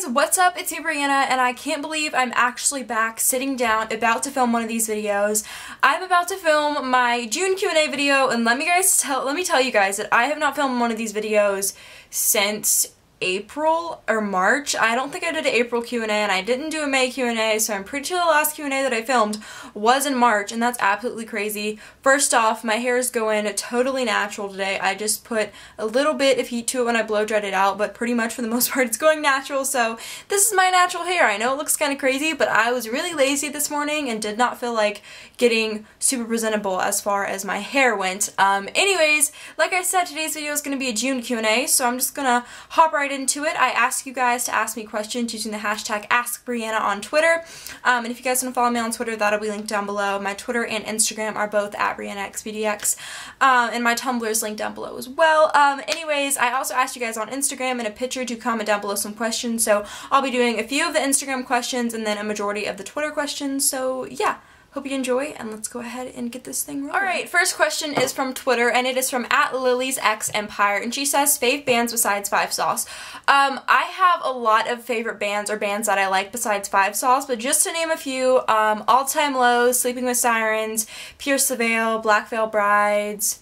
guys, what's up? It's me, Brianna, and I can't believe I'm actually back sitting down about to film one of these videos. I'm about to film my June Q&A video, and let me tell you guys that I have not filmed one of these videos since April or March. I don't think I did an April Q&A, and I didn't do a May Q&A, so I'm pretty sure the last Q&A that I filmed was in March, and that's absolutely crazy. First off, my hair is going totally natural today. I just put a little bit of heat to it when I blow dried it out, but pretty much for the most part it's going natural, so this is my natural hair. I know it looks kind of crazy, but I was really lazy this morning and did not feel like getting super presentable as far as my hair went. Anyways, like I said, today's video is going to be a June Q&A, so I'm just gonna hop right into it. I ask you guys to ask me questions using the hashtag AskBrianna on Twitter, and if you guys want to follow me on Twitter, that'll be linked down below. My Twitter and Instagram are both at BriannaxBeautyx, and my Tumblr is linked down below as well. Anyways, I also asked you guys on Instagram in a picture to comment down below some questions, so I'll be doing a few of the Instagram questions and then a majority of the Twitter questions, so yeah. Hope you enjoy, and let's go ahead and get this thing rolling. Alright, first question is from Twitter, and it is from @LiliesXEmpire, and she says, fave bands besides Five Sauce. I have a lot of favorite bands or bands that I like besides Five Sauce, but just to name a few, All Time Lows, Sleeping with Sirens, Pierce the Veil, Black Veil Brides,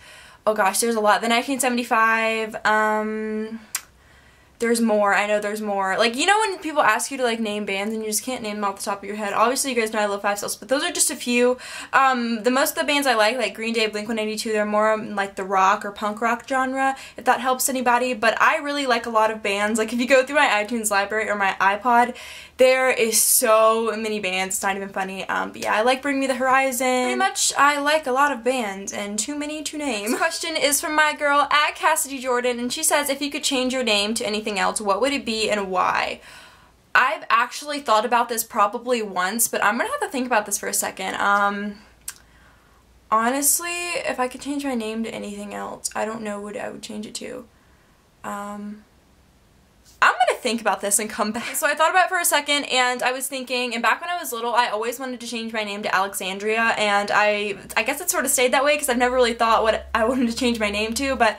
oh gosh, there's a lot. The 1975, there's more. I know there's more. Like, you know when people ask you to, like, name bands and you just can't name them off the top of your head? Obviously, you guys know I love Five Sauce, but those are just a few. The most of the bands I like Green Day, Blink-182, they're more like the rock or punk rock genre, if that helps anybody. But I really like a lot of bands. Like, if you go through my iTunes library or my iPod, there is so many bands. It's not even funny. But yeah, I like Bring Me the Horizon. Pretty much, I like a lot of bands, and too many to name. This question is from my girl @CassidyJordan, and she says, if you could change your name to anything else, what would it be and why? I've actually thought about this probably once, but I'm gonna have to think about this for a second. Honestly, if I could change my name to anything else, I don't know what I would change it to. I'm gonna think about this and come back. So I thought about it for a second, and I was thinking, and back when I was little, I always wanted to change my name to Alexandria, and I guess it sort of stayed that way because I've never really thought what I wanted to change my name to, but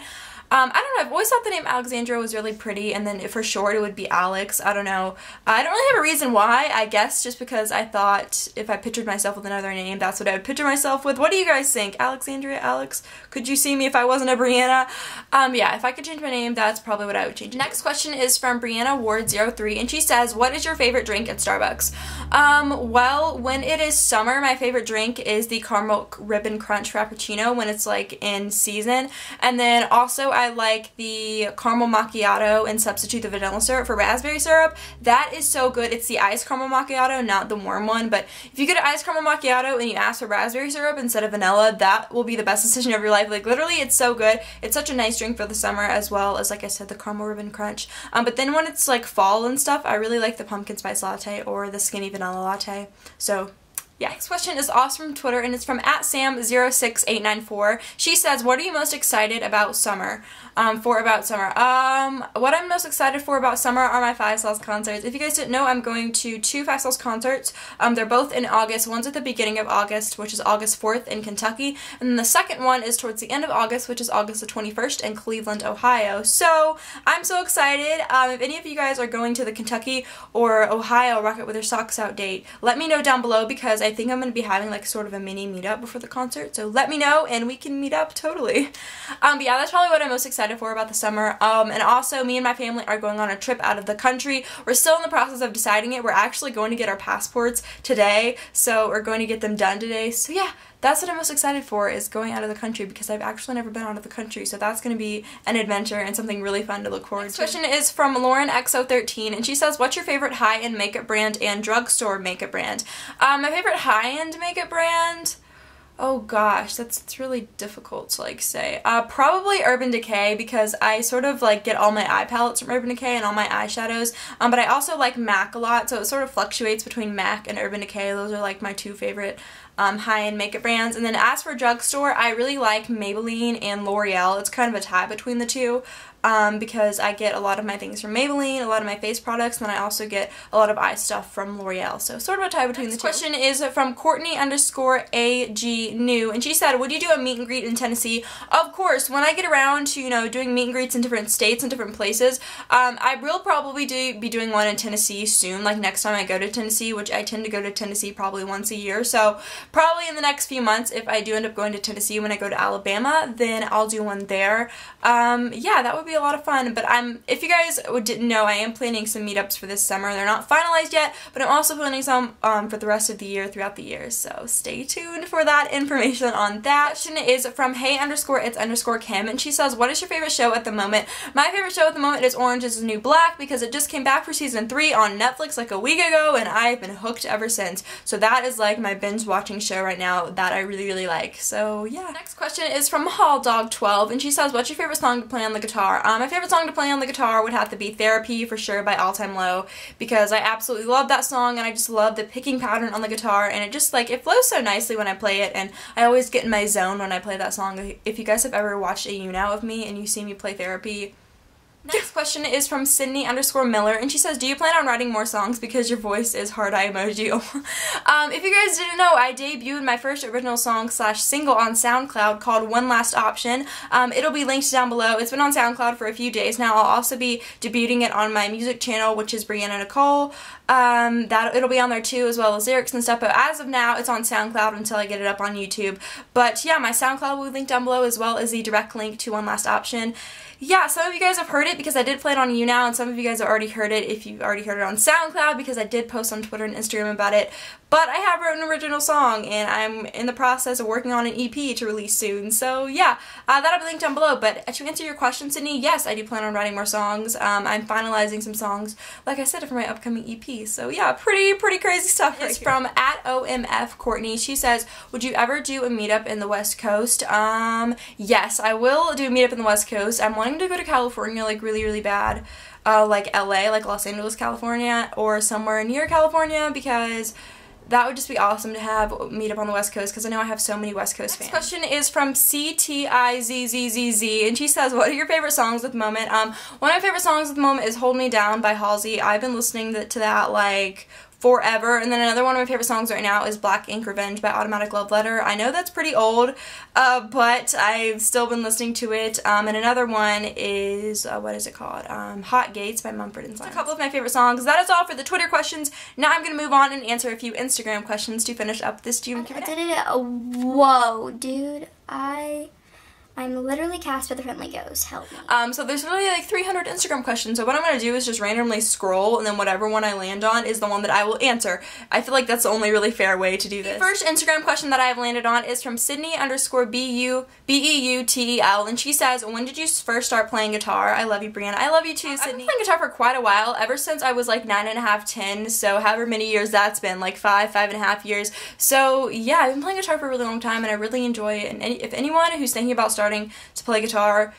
I don't know, I've always thought the name Alexandra was really pretty, and then for short it would be Alex. I don't know. I don't really have a reason why. I guess just because I thought if I pictured myself with another name, that's what I would picture myself with. What do you guys think? Alexandria, Alex? Could you see me if I wasn't a Brianna? Yeah, if I could change my name, that's probably what I would change. Next question is from Brianna Ward03, and she says, what is your favorite drink at Starbucks? Well, when it is summer, my favorite drink is the Caramel Ribbon Crunch Frappuccino when it's like in season, and then also I like the caramel macchiato and substitute the vanilla syrup for raspberry syrup. That is so good. It's the iced caramel macchiato, not the warm one, but if you get an iced caramel macchiato and you ask for raspberry syrup instead of vanilla, that will be the best decision of your life. Like, literally, it's so good. It's such a nice drink for the summer, as well as, like I said, the Caramel Ribbon Crunch. But then when it's like fall and stuff, I really like the pumpkin spice latte or the skinny vanilla latte. So yeah. Next question is also from Twitter, and it's from @Sam06894. She says, what are you most excited about summer? What I'm most excited for about summer are my Five Sauce concerts. If you guys didn't know, I'm going to 2 Five Sauce concerts. They're both in August. One's at the beginning of August, which is August 4th in Kentucky, and then the second one is towards the end of August, which is August the 21st in Cleveland, Ohio. So I'm so excited. If any of you guys are going to the Kentucky or Ohio Rock It With Your Socks Out date, let me know down below, because I think I'm going to be having like sort of a mini meetup before the concert, so let me know and we can meet up totally. But yeah, that's probably what I'm most excited for about the summer. And also, me and my family are going on a trip out of the country. We're still in the process of deciding it. We're actually going to get our passports today, so we're going to get them done today. So yeah, that's what I'm most excited for, is going out of the country, because I've actually never been out of the country, so that's going to be an adventure and something really fun to look forward to. Next question is from LaurenXO13, and she says, what's your favorite high-end makeup brand and drugstore makeup brand? My favorite high-end makeup brand? Oh gosh, that's really difficult to like say. Probably Urban Decay, because I sort of like get all my eye palettes from Urban Decay and all my eyeshadows, but I also like MAC a lot, so it sort of fluctuates between MAC and Urban Decay. Those are like my 2 favorite high-end makeup brands. And then as for drugstore, I really like Maybelline and L'Oreal. It's kind of a tie between the two. because I get a lot of my things from Maybelline, a lot of my face products, and then I also get a lot of eye stuff from L'Oreal. So sort of a tie between the two. Next question is from Courtney_AG New, and she said, would you do a meet and greet in Tennessee? Of course, when I get around to, you know, doing meet and greets in different states and different places, I will probably be doing one in Tennessee soon, like next time I go to Tennessee, which I tend to go to Tennessee probably once a year. So probably in the next few months, if I do end up going to Tennessee when I go to Alabama, then I'll do one there. Yeah, that would be a lot of fun. But if you guys didn't know, I am planning some meetups for this summer. They're not finalized yet, but I'm also planning some for the rest of the year, throughout the year. So stay tuned for that information on that. Question is from hey_it's_Kim, and she says, what is your favorite show at the moment? My favorite show at the moment is Orange is the New Black, because it just came back for season 3 on Netflix like a week ago, and I've been hooked ever since. So that is like my binge watching show right now that I really, really like. So yeah. Next question is from HallDog12, and she says, what's your favorite song to play on the guitar? My favorite song to play on the guitar would have to be Therapy for sure by All Time Low, because I absolutely love that song, and I just love the picking pattern on the guitar, and it just like, it flows so nicely when I play it, and I always get in my zone when I play that song. If you guys have ever watched a YouNow of me and you see me play Therapy. Next question is from Sydney_Miller, and she says, do you plan on writing more songs because your voice is heart eye emoji? If you guys didn't know, I debuted my first original song / single on SoundCloud called One Last Option. It'll be linked down below. It's been on SoundCloud for a few days now. I'll also be debuting it on my music channel, which is Brianna Nicole. It'll be on there too, as well as lyrics and stuff, but as of now, it's on SoundCloud until I get it up on YouTube. But yeah, my SoundCloud will be linked down below, as well as the direct link to One Last Option. Yeah, some of you guys have heard it because I did play it on YouNow, and some of you guys have already heard it if you've already heard it on SoundCloud, because I did post on Twitter and Instagram about it. But I have written an original song, and I'm in the process of working on an EP to release soon. So yeah, that'll be linked down below. But to answer your question, Sydney, yes, I do plan on writing more songs. I'm finalizing some songs, like I said, for my upcoming EP. So yeah, pretty crazy stuff right here. From @OMF Courtney, she says, would you ever do a meetup in the West Coast? Yes, I will do a meetup in the West Coast. I'm wanting to go to California like really bad. Like LA, like Los Angeles, California, or somewhere near California, because that would just be awesome to have meet up on the West Coast, because I know I have so many West Coast fans. Next question is from CTIZZZZ, and she says, what are your favorite songs at the moment? One of my favorite songs at the moment is Hold Me Down by Halsey. I've been listening to that like forever. And then another one of my favorite songs right now is Black Ink Revenge by Automatic Love Letter. I know that's pretty old, but I've still been listening to it. And another one is, what is it called? Hot Gates by Mumford & Sons. A couple of my favorite songs. That is all for the Twitter questions. Now I'm going to move on and answer a few Instagram questions to finish up this June Q&A. Whoa, dude. I'm literally cast with the friendly ghost. Help me. So there's really like 300 Instagram questions, so what I'm going to do is just randomly scroll, and then whatever one I land on is the one that I will answer. I feel like that's the only really fair way to do this. The first Instagram question that I have landed on is from Sydney_BEUTEL, and she says, when did you first start playing guitar? I love you, Brianna. I love you too, Sydney. I've been playing guitar for quite a while, ever since I was like 9.5, 10, so however many years that's been, like 5.5 years. So yeah, I've been playing guitar for a really long time, and I really enjoy it, and if anyone who's thinking about starting to play guitar,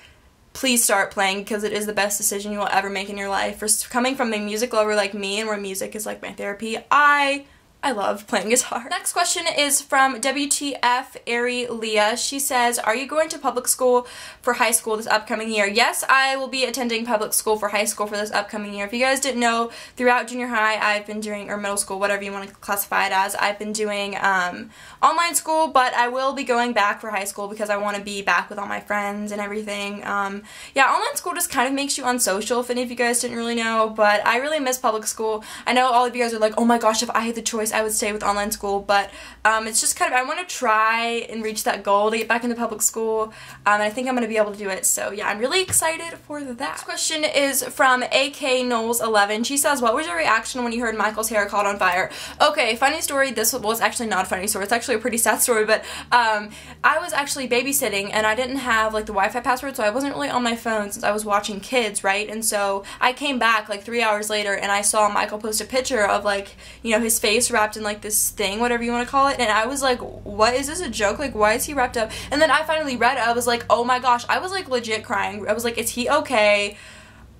please start playing, because it is the best decision you will ever make in your life. For coming from a music lover like me, and where music is like my therapy, I love playing guitar. Next question is from WTF Ari Leah. She says, are you going to public school for high school this upcoming year? Yes, I will be attending public school for high school for this upcoming year. If you guys didn't know, throughout junior high, I've been doing, or middle school, whatever you want to classify it as, I've been doing online school, but I will be going back for high school because I want to be back with all my friends and everything. Yeah, online school just kind of makes you unsocial, if any of you guys didn't really know, but I really miss public school. I know all of you guys are like, oh my gosh, if I had the choice, I would stay with online school, but it's just kind of, I want to try and reach that goal to get back into public school, and I think I'm going to be able to do it, so yeah, I'm really excited for that. Next question is from AK Knowles 11. She says, what was your reaction when you heard Michael's hair caught on fire? Okay, funny story, this was actually not a funny story, it's actually a pretty sad story, but I was actually babysitting, and I didn't have like the Wi-Fi password, so I wasn't really on my phone since I was watching kids, right? And so I came back like 3 hours later, and I saw Michael post a picture of like, you know, his face wrapped in like this thing, whatever you want to call it, and I was like, what, is this a joke? Like, why is he wrapped up? And then I finally read it. I was like, oh my gosh, I was like legit crying. I was like, is he okay?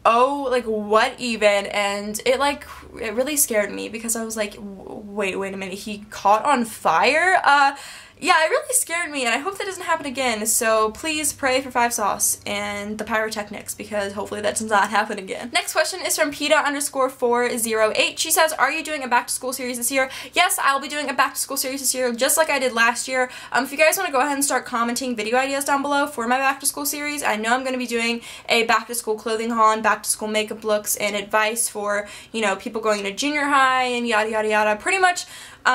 Oh, like what even? And it really scared me, because I was like, wait a minute, he caught on fire? yeah, it really scared me, and I hope that doesn't happen again, so please pray for 5 Sauce and the pyrotechnics, because hopefully that does not happen again. Next question is from PETA_408. She says, are you doing a back to school series this year? Yes, I'll be doing a back to school series this year, just like I did last year. If you guys want to go ahead and start commenting video ideas down below for my back to school series, I know I'm going to be doing a back to school clothing haul and back to school makeup looks and advice for, you know, people going to junior high and yada yada yada. Pretty much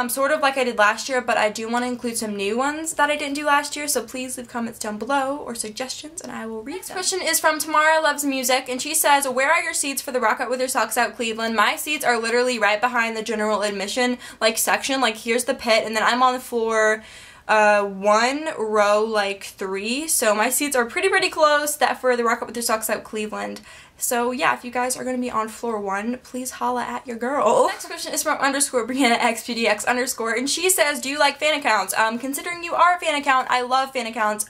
sort of like I did last year, but I do want to include some new ones that I didn't do last year, so please leave comments down below or suggestions and I will read them. Next question is from Tamara Loves Music, and she says, where are your seats for the Rock Out With Your Socks Out Cleveland? My seats are literally right behind the general admission like section. Like, here's the pit, and then I'm on the floor 1 row like 3, so my seats are pretty close that for the Rock Out With Your Socks Out Cleveland. So yeah, if you guys are going to be on floor 1, please holla at your girl. Next question is from _BriannaxBeautyx_, and she says, do you like fan accounts? Considering you are a fan account, I love fan accounts.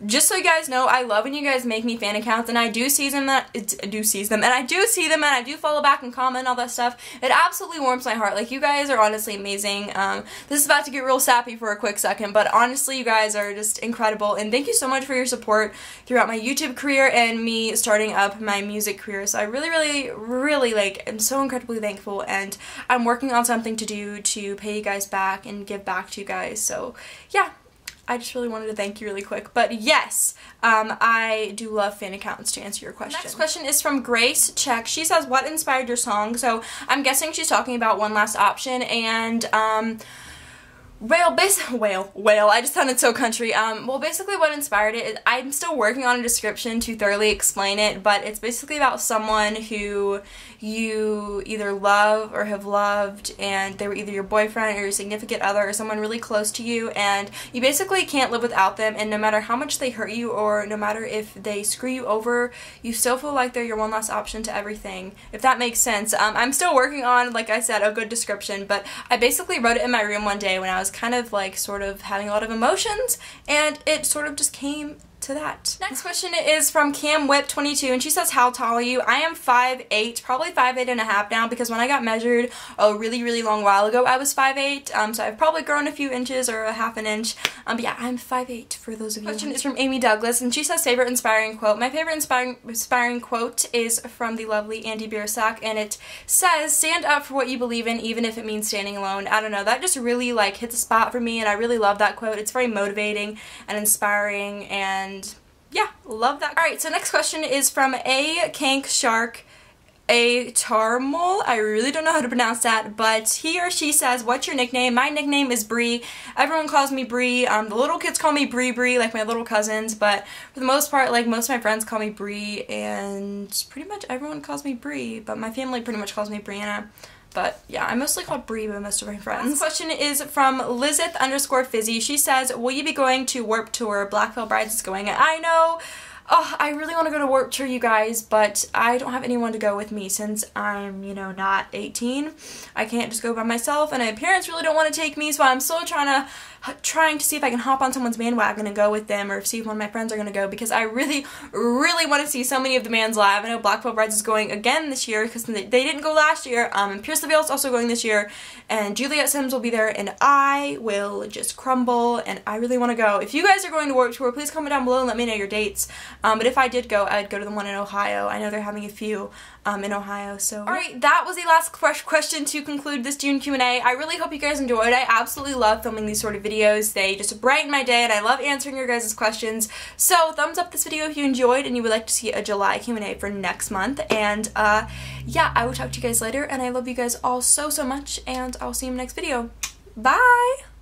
Just so you guys know, I love when you guys make me fan accounts, and I do see them, and I do follow back and comment all that stuff. It absolutely warms my heart. Like, you guys are honestly amazing. This is about to get real sappy for a quick second, but honestly, you guys are just incredible, and thank you so much for your support throughout my YouTube career and me starting up my music career. So I really like, am so incredibly thankful, and I'm working on something to do to pay you guys back and give back to you guys. So yeah, I just really wanted to thank you really quick. But yes, I do love fan accounts, to answer your question. Next question is from Grace Check. She says, what inspired your song? So I'm guessing she's talking about One Last Option, and I just sounded so country. Well, basically what inspired it is, I'm still working on a description to thoroughly explain it, but it's basically about someone who you either love or have loved, and they were either your boyfriend or your significant other or someone really close to you, and you basically can't live without them, and no matter how much they hurt you or no matter if they screw you over, you still feel like they're your one last option to everything, if that makes sense. I'm still working on, like I said, a good description, but I basically wrote it in my room one day when I was kind of like sort of having a lot of emotions, and it sort of just came to that. Next question is from CamWhip22, and she says, how tall are you? I am 5'8", probably 5'8 and a half now, because when I got measured a really long while ago, I was 5'8", so I've probably grown a few inches or a half an inch, but yeah, I'm 5'8", for those of you. Question is from Amy Douglas, and she says, favorite inspiring quote. My favorite inspiring quote is from the lovely Andy Biersack, and it says, stand up for what you believe in, even if it means standing alone. I don't know, that just really like hits a spot for me, and I really love that quote. It's very motivating and inspiring, and yeah, love that. Alright, so next question is from A Kank Shark A Tarmol. I really don't know how to pronounce that, but he or she says, what's your nickname? My nickname is Bree. Everyone calls me Bree. The little kids call me Bree, like my little cousins, but for the most part, like most of my friends call me Bree, and pretty much everyone calls me Bree, but my family pretty much calls me Brianna. But yeah, I'm mostly called Bree by most of my friends. This question is from Lizeth_Fizzy. She says, will you be going to Warped Tour? Black Veil Brides is going. I know. Oh, I really want to go to Warped Tour, you guys, but I don't have anyone to go with me since I'm, you know, not 18. I can't just go by myself, and my parents really don't want to take me, so I'm still trying to see if I can hop on someone's bandwagon and go with them, or see if one of my friends are going to go, because I really want to see so many of the bands live. I know Black Veil Brides is going again this year, because they didn't go last year, and Pierce the Veil is also going this year, and Juliet Sims will be there, and I will just crumble, and I really want to go. If you guys are going to Warped Tour, please comment down below and let me know your dates. But if I did go, I'd go to the one in Ohio. I know they're having a few in Ohio, so. Alright, that was the last question to conclude this June Q&A. I really hope you guys enjoyed. I absolutely love filming these sort of videos. They just brighten my day, and I love answering your guys' questions. So thumbs up this video if you enjoyed and you would like to see a July Q&A for next month. And yeah, I will talk to you guys later, and I love you guys all so much, and I'll see you in the next video. Bye!